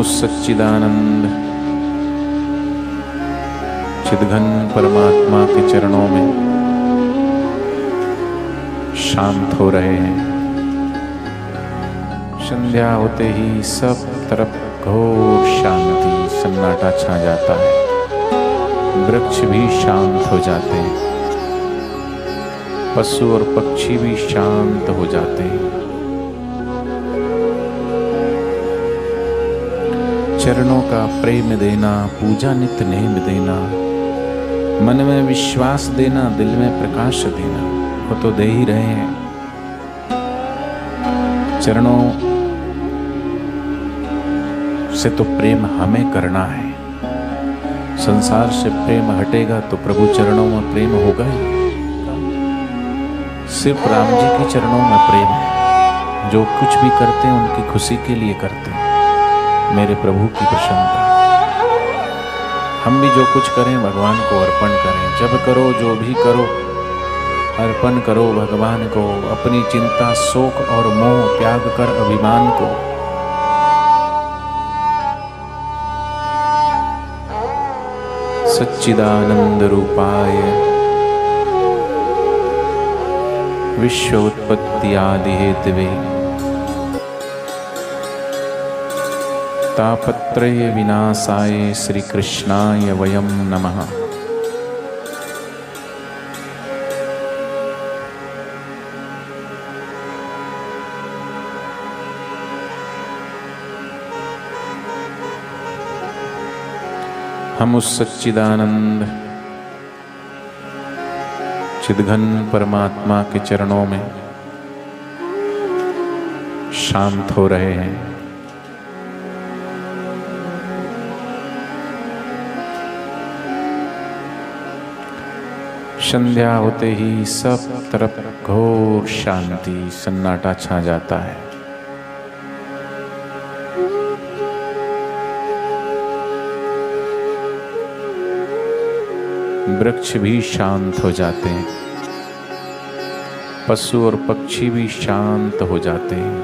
उस सच्चिदानंद चिदघन परमात्मा के चरणों में शांत हो रहे हैं। संध्या होते ही सब तरफ घोर शांति, सन्नाटा छा जाता है। वृक्ष भी शांत हो जाते हैं, पशु और पक्षी भी शांत हो जाते हैं। चरणों का प्रेम देना, पूजा नित्य नेम देना, मन में विश्वास देना, दिल में प्रकाश देना, वो तो दे ही रहे हैं। चरणों से तो प्रेम हमें करना है। संसार से प्रेम हटेगा तो प्रभु चरणों में प्रेम होगा ही। सिर्फ राम जी के चरणों में प्रेम है। जो कुछ भी करते हैं उनकी खुशी के लिए करते हैं, मेरे प्रभु की प्रसन्नता। हम भी जो कुछ करें भगवान को अर्पण करें। जब करो जो भी करो अर्पण करो भगवान को। अपनी चिंता, शोक और मोह त्याग कर अभिमान को सच्चिदानंद रूपाय विश्व उत्पत्ति आदि हेतवे तापत्रय विनाशाय श्री कृष्णाय वयम नमः। हम उस सच्चिदानंद चिदघन परमात्मा के चरणों में शांत हो रहे हैं। संध्या होते ही सब तरफ घोर शांति, सन्नाटा छा जाता है। वृक्ष भी शांत हो जाते हैं, पशु और पक्षी भी शांत हो जाते हैं।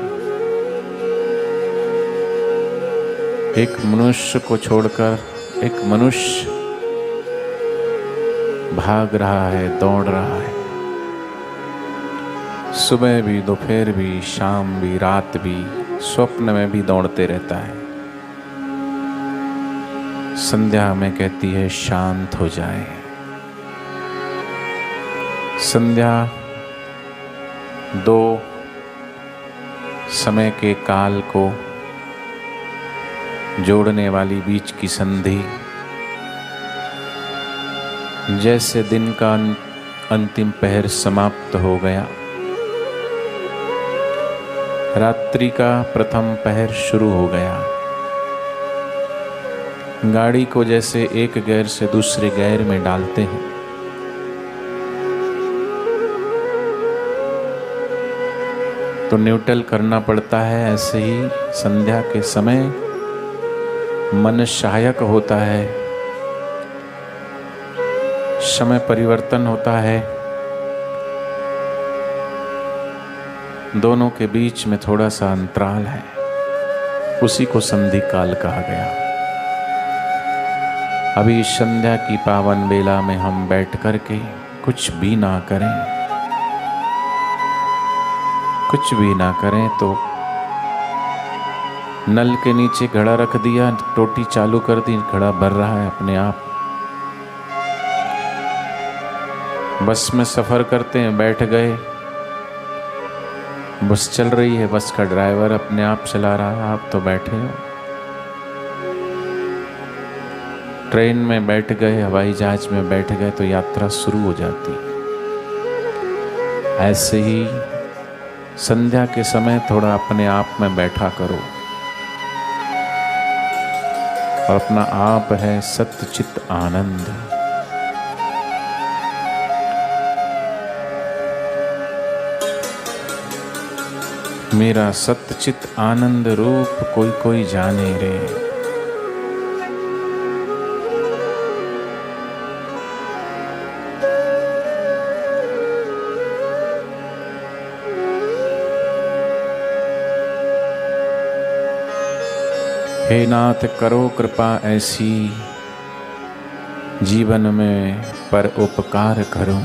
एक मनुष्य को छोड़कर एक मनुष्य भाग रहा है, दौड़ रहा है। सुबह भी, दोपहर भी, शाम भी, रात भी, स्वप्न में भी दौड़ते रहता है। संध्या में कहती है शांत हो जाए। संध्या दो समय के काल को जोड़ने वाली बीच की संधि, जैसे दिन का अंतिम पहर समाप्त हो गया, रात्रि का प्रथम पहर शुरू हो गया। गाड़ी को जैसे एक गियर से दूसरे गियर में डालते हैं, तो न्यूट्रल करना पड़ता है। ऐसे ही संध्या के समय मन सहायक होता है, समय परिवर्तन होता है। दोनों के बीच में थोड़ा सा अंतराल है, उसी को संधि काल कहा गया। अभी संध्या की पावन बेला में हम बैठ करके कुछ भी ना करें, कुछ भी ना करें तो नल के नीचे घड़ा रख दिया, टोटी चालू कर दी, घड़ा भर रहा है अपने आप। बस में सफर करते हैं, बैठ गए, बस चल रही है, बस का ड्राइवर अपने आप चला रहा है, आप तो बैठे हो। ट्रेन में बैठ गए, हवाई जहाज में बैठ गए तो यात्रा शुरू हो जाती। ऐसे ही संध्या के समय थोड़ा अपने आप में बैठा करो। और अपना आप है सत्चित आनंद। मेरा सत्चित आनंद रूप कोई कोई जाने रे। हे हे नाथ करो कृपा ऐसी, जीवन में पर उपकार करूं।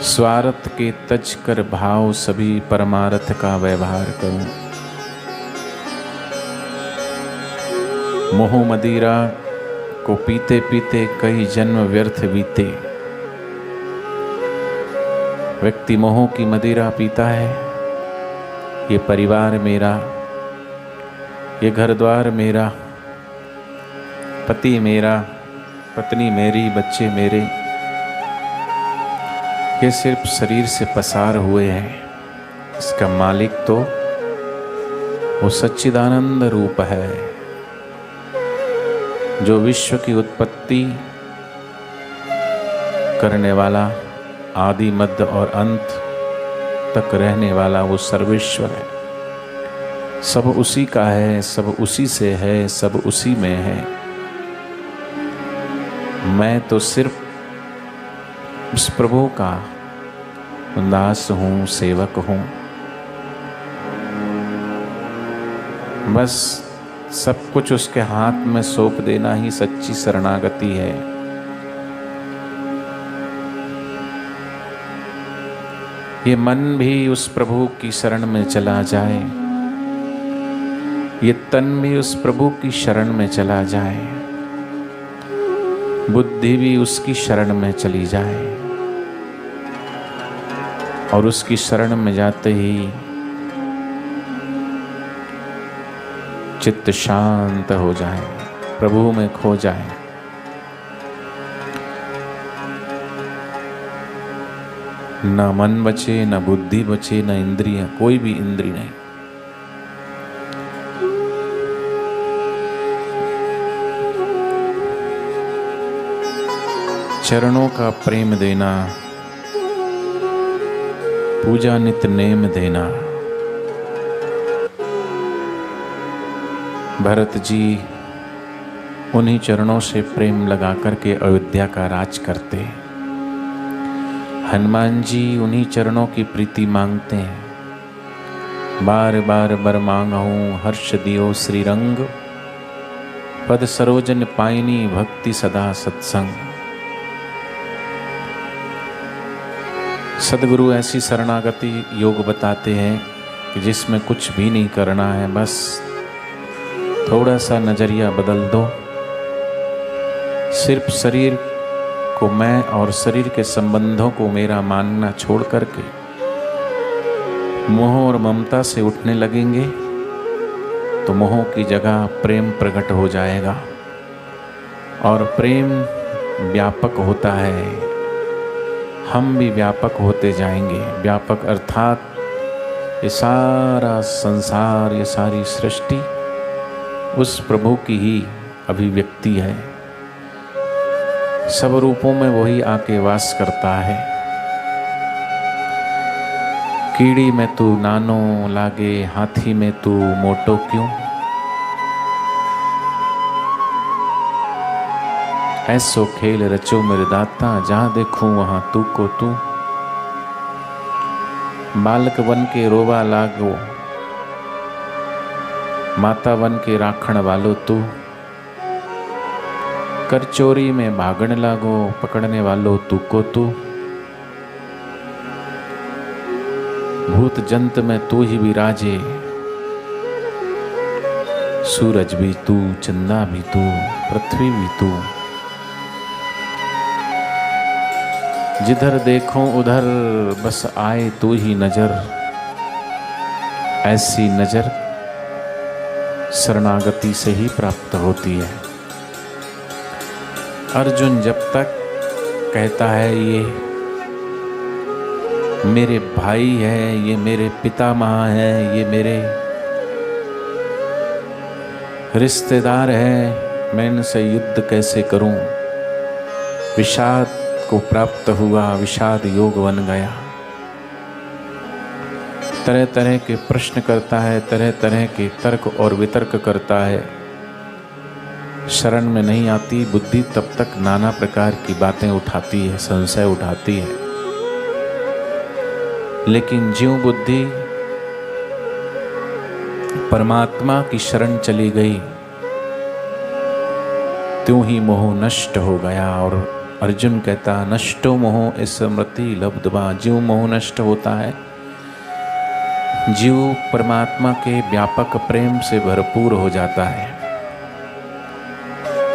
स्वार्थ के तज कर भाव सभी परमार्थ का व्यवहार करूं। मोह मदिरा को पीते पीते कई जन्म व्यर्थ बीते। व्यक्ति मोह की मदिरा पीता है, ये परिवार मेरा, ये घर द्वार मेरा, पति मेरा, पत्नी मेरी, बच्चे मेरे, ये सिर्फ शरीर से पसार हुए हैं। इसका मालिक तो वो सच्चिदानंद रूप है, जो विश्व की उत्पत्ति करने वाला, आदि मध्य और अंत तक रहने वाला वो सर्वेश्वर है। सब उसी का है, सब उसी से है, सब उसी में है। मैं तो सिर्फ उस प्रभु का दास हूँ, सेवक हूँ। बस सब कुछ उसके हाथ में सौंप देना ही सच्ची शरणागति है। ये मन भी उस प्रभु की शरण में चला जाए, ये तन भी उस प्रभु की शरण में चला जाए, बुद्धि भी उसकी शरण में चली जाए, और उसकी शरण में जाते ही चित्त शांत हो जाए, प्रभु में खो जाए। न मन बचे, न बुद्धि बचे, न इंद्रियां, कोई भी इंद्रिय नहीं। चरणों का प्रेम देना, पूजा नित नेम देना। भरत जी उन्हीं चरणों से प्रेम लगा करके अयोध्या का राज करते। हनुमान जी उन्हीं चरणों की प्रीति मांगते हैं। बार बार बर मांगहूँ हर्ष दियो श्रीरंग, पद सरोजन पाइनी भक्ति सदा सत्संग। सदगुरु ऐसी शरणागति योग बताते हैं कि जिसमें कुछ भी नहीं करना है, बस थोड़ा सा नजरिया बदल दो। सिर्फ शरीर को मैं और शरीर के संबंधों को मेरा मानना छोड़ करके मोह और ममता से उठने लगेंगे तो मोह की जगह प्रेम प्रकट हो जाएगा। और प्रेम व्यापक होता है, हम भी व्यापक होते जाएंगे। व्यापक अर्थात ये सारा संसार, ये सारी सृष्टि उस प्रभु की ही अभिव्यक्ति है। सब रूपों में वही आके वास करता है। कीड़ी में तू नानो लागे, हाथी में तू मोटो क्यों। ऐसो खेल रचो मेरे दाता, जहाँ देखूं वहाँ तू को तू। बालक बन के रोवा लागो, माता बन के राखण वालो तू। कर चोरी में भागण लागो, पकड़ने वालो तू को तू। भूत जंत में तू ही विराजे, सूरज भी तू, चंदा भी तू, पृथ्वी भी तू। जिधर देखो उधर बस आए तू ही नजर। ऐसी नजर शरणागति से ही प्राप्त होती है। अर्जुन जब तक कहता है ये मेरे भाई है, ये मेरे पितामह है, ये मेरे रिश्तेदार है, मैं इनसे युद्ध कैसे करूं, विषाद को प्राप्त हुआ, विषाद योग बन गया। तरह तरह के प्रश्न करता है, तरह तरह के तर्क और वितर्क करता है। शरण में नहीं आती बुद्धि तब तक नाना प्रकार की बातें उठाती है, संशय उठाती है। लेकिन ज्यों बुद्धि परमात्मा की शरण चली गई त्यों ही मोह नष्ट हो गया। और अर्जुन कहता नष्टो मोह स्मृति लब्धवा, जीव मोह नष्ट होता है, जीव परमात्मा के व्यापक प्रेम से भरपूर हो जाता है,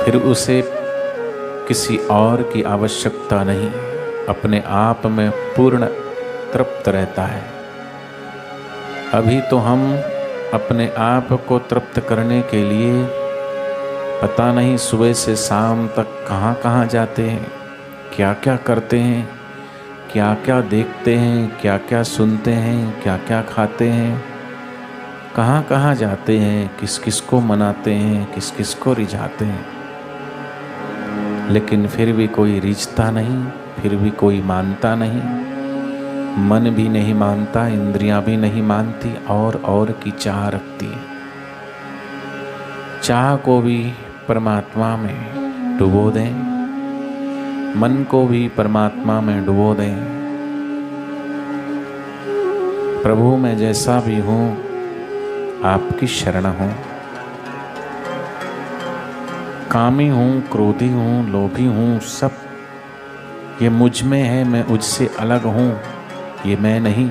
फिर उसे किसी और की आवश्यकता नहीं, अपने आप में पूर्ण तृप्त रहता है। अभी तो हम अपने आप को तृप्त करने के लिए पता नहीं सुबह से शाम तक कहाँ कहाँ जाते हैं, क्या क्या करते हैं, क्या क्या देखते हैं, क्या क्या सुनते हैं, क्या क्या खाते हैं, कहाँ कहाँ जाते हैं, किस किस को मनाते हैं, किस किस को रिझाते हैं, लेकिन फिर भी कोई रिझता नहीं, फिर भी कोई मानता नहीं, मन भी नहीं मानता, इंद्रियां भी नहीं मानती, और की चाह रखती है। चाह को भी परमात्मा में डुबो दें, मन को भी परमात्मा में डुबो दें। प्रभु मैं जैसा भी हूँ आपकी शरण हूँ, कामी हूँ, क्रोधी हूँ, लोभी हूँ, सब ये मुझ में है, मैं मुझसे अलग हूँ, ये मैं नहीं।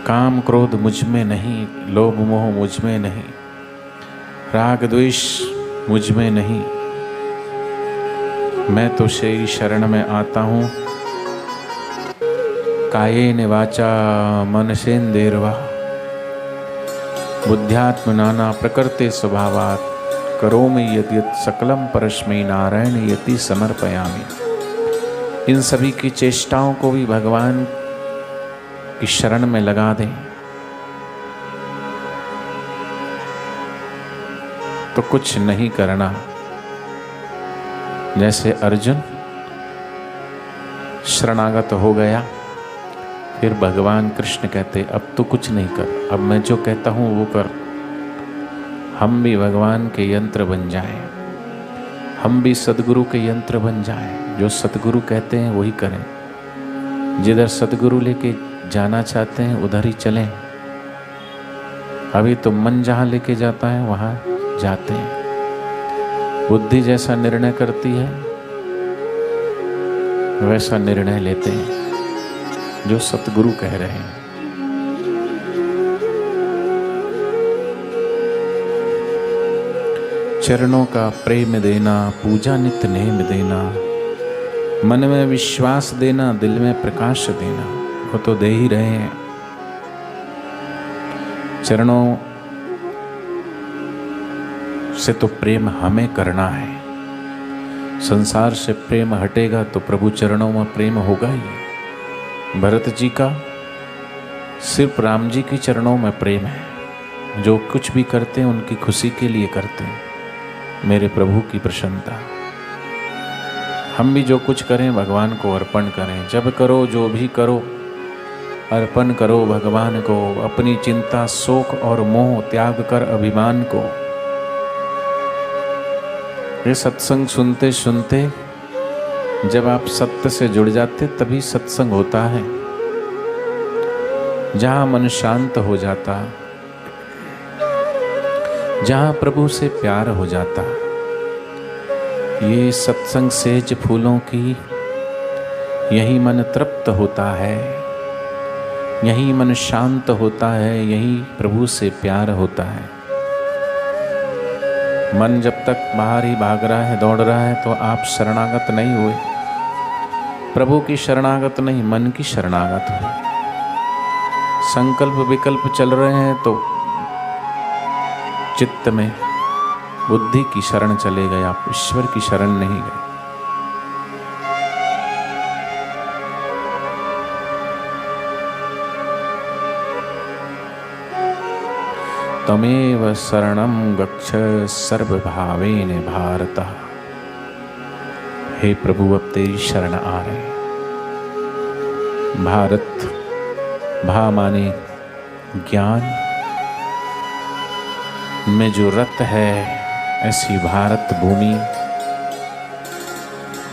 काम क्रोध मुझ में नहीं, लोभ मोह मुझ में नहीं, राग द्वेष मुझ में नहीं, मैं तो तेरी शरण में आता हूँ। कायेन वाचा मनसेन्द्रियर्वा बुद्ध्यात्म नाना प्रकृते स्वभावात् करोमि यद्यत् सकलम परस्मै नारायण यति समर्पयामि। इन सभी की चेष्टाओं को भी भगवान की शरण में लगा दें तो कुछ नहीं करना। जैसे अर्जुन शरणागत हो गया, फिर भगवान कृष्ण कहते अब तो कुछ नहीं कर, अब मैं जो कहता हूँ वो कर। हम भी भगवान के यंत्र बन जाएं, हम भी सद्गुरु के यंत्र बन जाएं, जो सद्गुरु कहते हैं वही करें, जिधर सद्गुरु लेके जाना चाहते हैं उधर ही चलें। अभी तो मन जहाँ लेके जाता है वहाँ जाते हैं, बुद्धि जैसा निर्णय करती है वैसा निर्णय लेते हैं जो सतगुरु कह रहे हैं। चरणों का प्रेम देना, पूजा नित्य नेम देना, मन में विश्वास देना, दिल में प्रकाश देना, वो तो दे ही रहे हैं। चरणों से तो प्रेम हमें करना है, संसार से प्रेम हटेगा तो प्रभु चरणों में प्रेम होगा ही। भरत जी का सिर्फ राम जी के चरणों में प्रेम है, जो कुछ भी करते हैं उनकी खुशी के लिए करते हैं, मेरे प्रभु की प्रसन्नता। हम भी जो कुछ करें भगवान को अर्पण करें, जब करो जो भी करो अर्पण करो भगवान को, अपनी चिंता शोक और मोह त्याग कर अभिमान को। ये सत्संग सुनते सुनते जब आप सत्य से जुड़ जाते तभी सत्संग होता है, जहाँ मन शांत हो जाता, जहाँ प्रभु से प्यार हो जाता। ये सत्संग सेज फूलों की, यही मन तृप्त होता है, यही मन शांत होता है, यही प्रभु से प्यार होता है। मन जब तक बाहर ही भाग रहा है, दौड़ रहा है, तो आप शरणागत नहीं हुए, प्रभु की शरणागत नहीं, मन की शरणागत हुए। संकल्प विकल्प चल रहे हैं तो चित्त में बुद्धि की शरण चले गए, आप ईश्वर की शरण नहीं गए। तमेव शरणं गच्छ सर्वभावेन भारत। हे प्रभु अब तेरी शरण आ रहे हैं। भारत, भा माने ज्ञान में जो रत है, ऐसी भारत भूमि,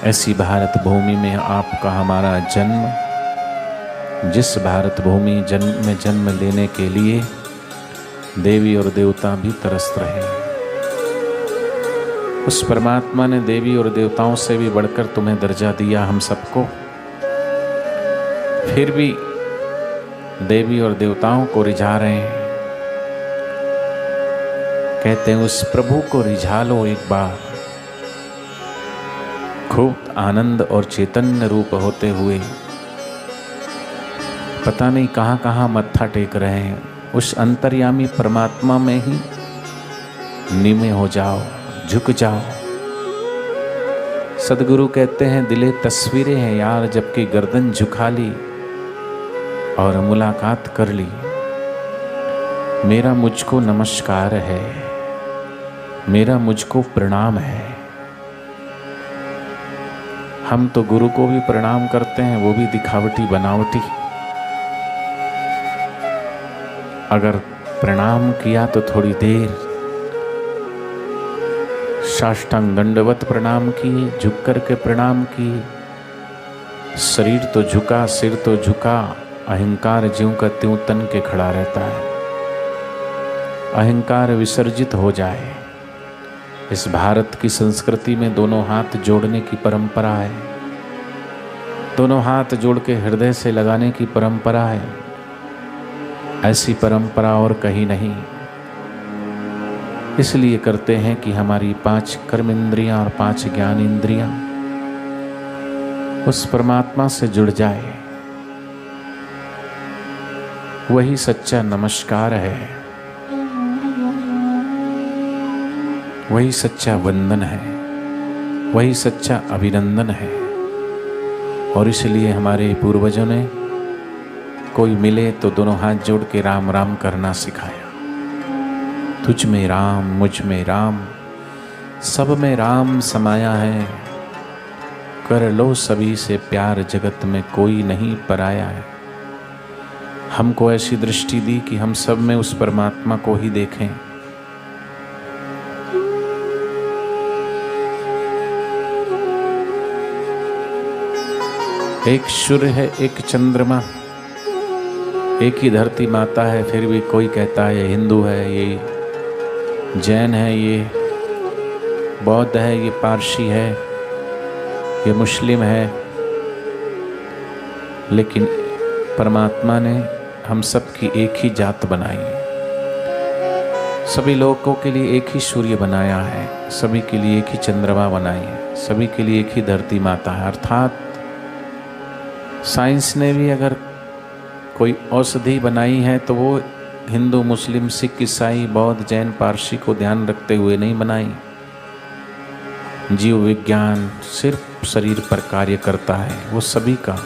ऐसी भारत भूमि में आपका हमारा जन्म, जिस भारत भूमि में जन्म लेने के लिए देवी और देवता भी तरस रहे हैं, उस परमात्मा ने देवी और देवताओं से भी बढ़कर तुम्हें दर्जा दिया हम सबको। फिर भी देवी और देवताओं को रिझा रहे हैं। कहते हैं उस प्रभु को रिझा लो एक बार, खूब आनंद और चैतन्य रूप होते हुए पता नहीं कहाँ कहाँ मत्था टेक रहे हैं। उस अंतर्यामी परमात्मा में ही नीमे हो जाओ, झुक जाओ। सदगुरु कहते हैं दिले तस्वीरें हैं यार, जबकि गर्दन झुका ली और मुलाकात कर ली। मेरा मुझको नमस्कार है, मेरा मुझको प्रणाम है। हम तो गुरु को भी प्रणाम करते हैं, वो भी दिखावटी बनावटी। अगर प्रणाम किया तो थोड़ी देर साष्टांग दंडवत प्रणाम किए, झुक कर के प्रणाम किए। शरीर तो झुका, सिर तो झुका, अहंकार ज्यों का त्यों तन के खड़ा रहता है। अहंकार विसर्जित हो जाए। इस भारत की संस्कृति में दोनों हाथ जोड़ने की परंपरा है, दोनों हाथ जोड़ के हृदय से लगाने की परंपरा है। ऐसी परंपरा और कहीं नहीं। इसलिए करते हैं कि हमारी 5 कर्म इंद्रियां और 5 ज्ञान इंद्रियां उस परमात्मा से जुड़ जाए। वही सच्चा नमस्कार है, वही सच्चा वंदन है, वही सच्चा अभिनंदन है। और इसलिए हमारे पूर्वजों ने कोई मिले तो दोनों हाथ जोड़ के राम राम करना सिखाया। तुझ में राम, मुझ में राम, सब में राम समाया है। कर लो सभी से प्यार, जगत में कोई नहीं पराया है। हमको ऐसी दृष्टि दी कि हम सब में उस परमात्मा को ही देखें। एक सूर्य है, एक चंद्रमा, एक ही धरती माता है, फिर भी कोई कहता है ये हिंदू है, ये जैन है, ये बौद्ध है, ये पारसी है, ये मुस्लिम है। लेकिन परमात्मा ने हम सब की एक ही जात बनाई है। सभी लोगों के लिए एक ही सूर्य बनाया है, सभी के लिए एक ही चंद्रमा बनाई है, सभी के लिए एक ही धरती माता है। अर्थात साइंस ने भी अगर कोई औषधि बनाई है तो वो हिंदू, मुस्लिम, सिख, ईसाई, बौद्ध, जैन, पारसी को ध्यान रखते हुए नहीं बनाई। जीव विज्ञान सिर्फ शरीर पर कार्य करता है। वो सभी का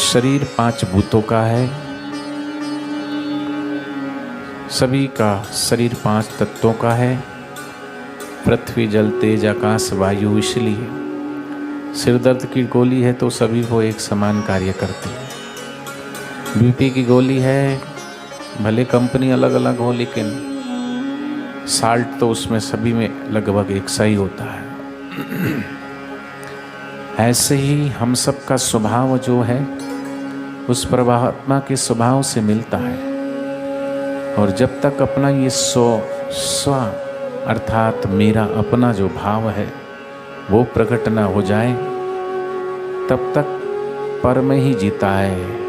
शरीर 5 भूतों का है, सभी का शरीर 5 तत्वों का है, पृथ्वी, जल, तेज, आकाश, वायु। इसलिए सिरदर्द की गोली है तो सभी को एक समान कार्य करती है। बीपी की गोली है, भले कंपनी अलग अलग हो, लेकिन साल्ट तो उसमें सभी में लगभग एक सा ही होता है। ऐसे ही हम सब का स्वभाव जो है उस परमात्मा के स्वभाव से मिलता है। और जब तक अपना ये स्व अर्थात मेरा अपना जो भाव है वो प्रकट ना हो जाए, तब तक पर में ही जीता है।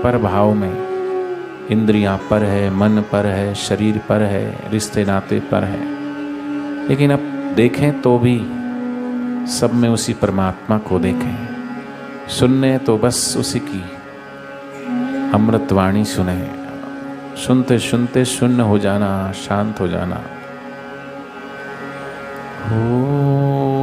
पर भाव में इंद्रियां पर है, मन पर है, शरीर पर है, रिश्ते नाते पर है। लेकिन अब देखें तो भी सब में उसी परमात्मा को देखें। सुनने तो बस उसी की अमृतवाणी सुने। सुनते सुनते शून्य हो जाना, शांत हो जाना। हो